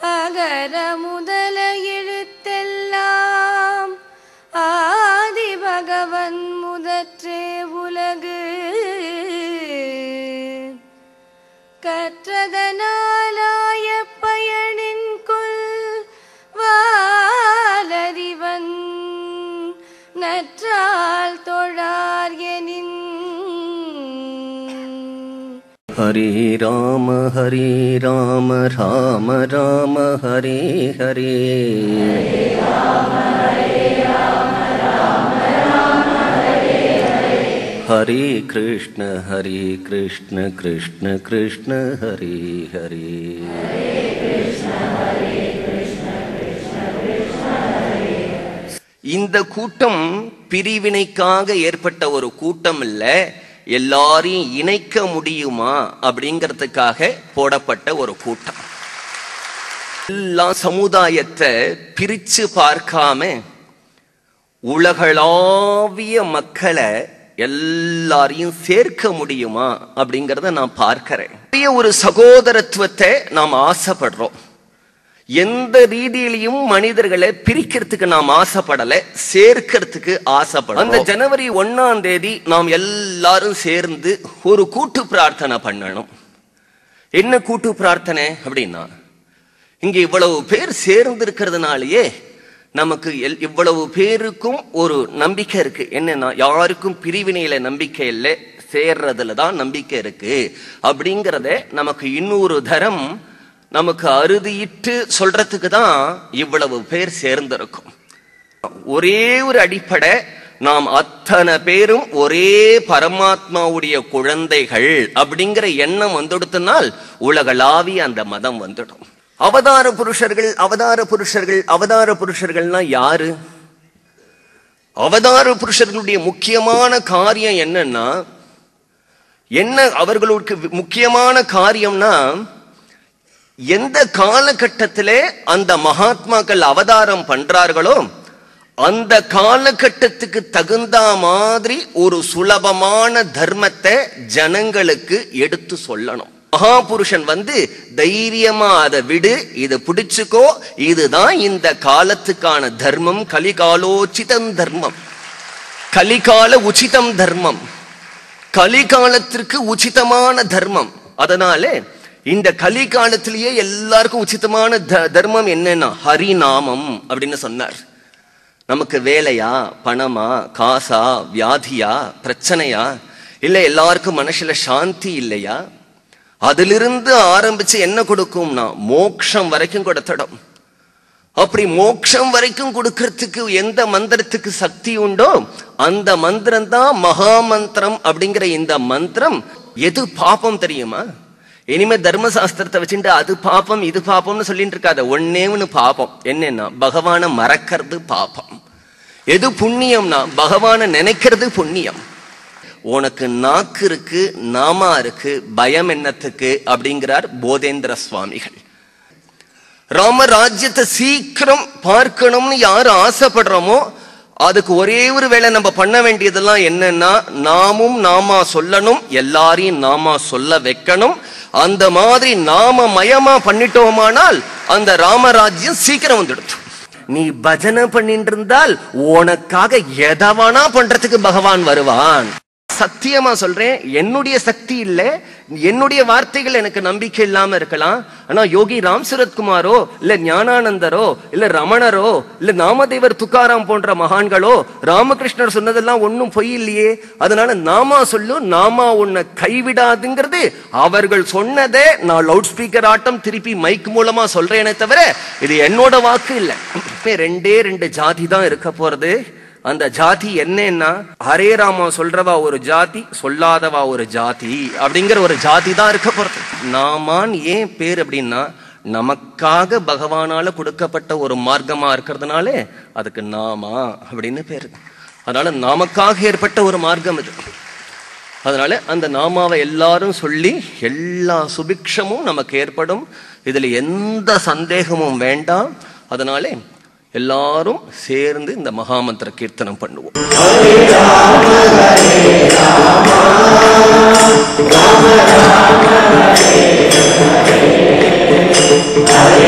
அகர முதல எழுத்தெல்லாம் ஆதி பகவன் முதற்றே உலகு கற்றதனாலாய பயனின் கொல் வாலறிவன் நற்றால் தொழார் எனின். ஹரே ராம ராம ராம ஹரே ஹரே. ஹரே கிருஷ்ண கிருஷ்ண கிருஷ்ண ஹரே ஹரே. இந்த கூட்டம் பிரிவினைக்காக ஏற்பட்ட ஒரு கூட்டம் இல்ல, எல்லாரையும் இணைக்க முடியுமா அப்படிங்கிறதுக்காக போடப்பட்ட ஒரு கூட்டம். எல்லா சமுதாயத்தை பிரிச்சு பார்க்காம உலகளாவிய மக்களை எல்லாரையும் சேர்க்க முடியுமா அப்படிங்கறத நான் பார்க்கிறேன். ஒரு சகோதரத்துவத்தை நாம் ஆசைப்படுறோம். எந்த ரீதியிலையும் மனிதர்களை பிரிக்கிறதுக்கு நாம் ஆசைப்படல, சேர்க்கிறதுக்கு ஆசைப்படலாம். அந்த ஜனவரி 1ஆம் தேதி நாம் எல்லாரும் சேர்ந்து ஒரு கூட்டு பிரார்த்தனை பண்ணணும். என்ன கூட்டு பிரார்த்தனை அப்படின்னா, இங்க இவ்வளவு பேர் சேர்ந்து இருக்கிறதுனாலயே நமக்கு இவ்வளவு பேருக்கும் ஒரு நம்பிக்கை இருக்கு. என்னன்னா, யாருக்கும் பிரிவினையில நம்பிக்கை இல்லை, சேர்றதுல தான் நம்பிக்கை இருக்கு அப்படிங்கிறத நமக்கு இன்னொரு தரம் நமக்கு அறுதியிட்டு சொல்றதுக்கு தான் இவ்வளவு பேர் சேர்ந்திருக்கும். ஒரே ஒரு அடிப்படை, நாம் அத்தனை பேரும் ஒரே பரமாத்மாவுடைய குழந்தைகள் அப்படிங்கிற எண்ணம் வந்துடுத்தினால் உலகளாவிய அந்த மதம் வந்துடும். அவதார புருஷர்கள் அவதார புருஷர்கள் அவதார புருஷர்கள்னா யாரு? அவதார புருஷர்களுடைய முக்கியமான காரியம் என்னன்னா, என்ன அவர்களுக்கு முக்கியமான காரியம்னா, எந்த காலகட்டத்திலே அந்த மகாத்மாக்கள் அவதாரம் பண்றார்களோ அந்த காலகட்டத்துக்கு தகுந்த மாதிரி ஒரு சுலபமான தர்மத்தை ஜனங்களுக்கு எடுத்து சொல்லணும். மகாபுருஷன் தைரியமா அதை விடு, இதை பிடிச்சுக்கோ, இதுதான் இந்த காலத்துக்கான தர்மம், கலிகாலோச்சிதம் தர்மம், கலிகால உச்சிதம் தர்மம், கலிகாலத்திற்கு உச்சிதமான தர்மம். அதனால இந்த கலிகாலத்திலேயே எல்லாருக்கும் உச்சிதமான தர்மம் என்னன்னா ஹரிநாமம் அப்படின்னு சொன்னார். நமக்கு வேலையா, பணமா, காசா, வியாதியா, பிரச்சனையா, இல்ல எல்லாருக்கும் மனசுல சாந்தி இல்லையா, அதிலிருந்து ஆரம்பிச்சு என்ன கொடுக்கும்னா மோட்சம் வரைக்கும் கொடுத்துடும். அப்படி மோட்சம் வரைக்கும் கொடுக்கறதுக்கு எந்த மந்திரத்துக்கு சக்தி உண்டோ அந்த மந்திரம் தான் மகா மந்திரம். அப்படிங்கிற இந்த மந்திரம் எது பாப்பம் தெரியுமா? இனிமே தர்மசாஸ்திரத்தை வச்சுட்டு அது பாப்பம் இது பாப்பம்னு சொல்லிட்டு இருக்காத. ஒன்னே ஒண்ணு பாப்பம் என்னன்னா, பகவான மறக்கிறது பாப்பம். எது புண்ணியம்னா பகவான நினைக்கிறது புண்ணியம். உனக்கு நாக்கு இருக்கு, நாமா இருக்கு, பயம் என்னத்துக்கு அப்படிங்கிறார் போதேந்திர சுவாமிகள். ராமராஜ்யத்தை சீக்கிரம் பார்க்கணும்னு யாரு ஆசைப்படுறோமோ அதுக்கு ஒரே ஒரு வேளை நம்ம பண்ண வேண்டியதெல்லாம் என்னன்னா, நாமும் நாமா சொல்லணும், எல்லாரையும் நாமா சொல்ல வைக்கணும். அந்த மாதிரி நாம மயமா பண்ணிட்டோமானால் அந்த ராமராஜ்யம் சீக்கிரம் வந்துடுது. நீ பஜனை பண்ணிட்டு இருந்தால் உனக்காக எதவானா பண்றதுக்கு பகவான் வருவான். சத்தியமா சொல்றேன், என்னுடைய சக்தி இல்ல, என்னுடைய வார்த்தைகள் எனக்கு நம்பிக்கை இல்லாம இருக்கலாம். ஆனா யோகி ராம் சுரத்குமாரோ இல்ல ஞானானந்தரோ இல்ல ரமணரோ இல்ல நாமதேவர் துக்காராம் போன்ற மகான்களோ ராமகிருஷ்ணர் சொன்னதெல்லாம் ஒன்னும் பொய் இல்லையே. அதனால நாமா சொல்லு, நாமா உன்னை கைவிடாதுங்கிறது அவர்கள் சொன்னதே நான் லவுட் ஸ்பீக்கர் ஆட்டம் திருப்பி மைக் மூலமா சொல்றேனே தவிர இது என்னோட வாக்கு இல்ல. ரெண்டே ரெண்டு ஜாதி தான் இருக்க போறது. அந்த ஜாதி என்னன்னா, ஹரே ராமா சொல்றவா ஒரு ஜாதி, சொல்லாதவா ஒரு ஜாதி அப்படிங்கிற ஒரு ஜாதி தான் இருக்க போறது. நாமான் ஏன் பேர் அப்படின்னா, நமக்காக பகவானால கொடுக்கப்பட்ட ஒரு மார்க்கமா இருக்கிறதுனால அதுக்கு நாமா அப்படின்னு பேரு. அதனால நமக்காக ஏற்பட்ட ஒரு மார்க்கம் இது. அதனால அந்த நாமாவை எல்லாரும் சொல்லி எல்லா சுபிக்ஷமும் நமக்கு ஏற்படும். இதுல எந்த சந்தேகமும் வேண்டாம். அதனால எல்லாரும் சேர்ந்து இந்த மகாமந்திர கீர்த்தனம் பண்ணுவோம். ஹரே ராம ஹரே ராம ராம ராம ஹரே ஹரே.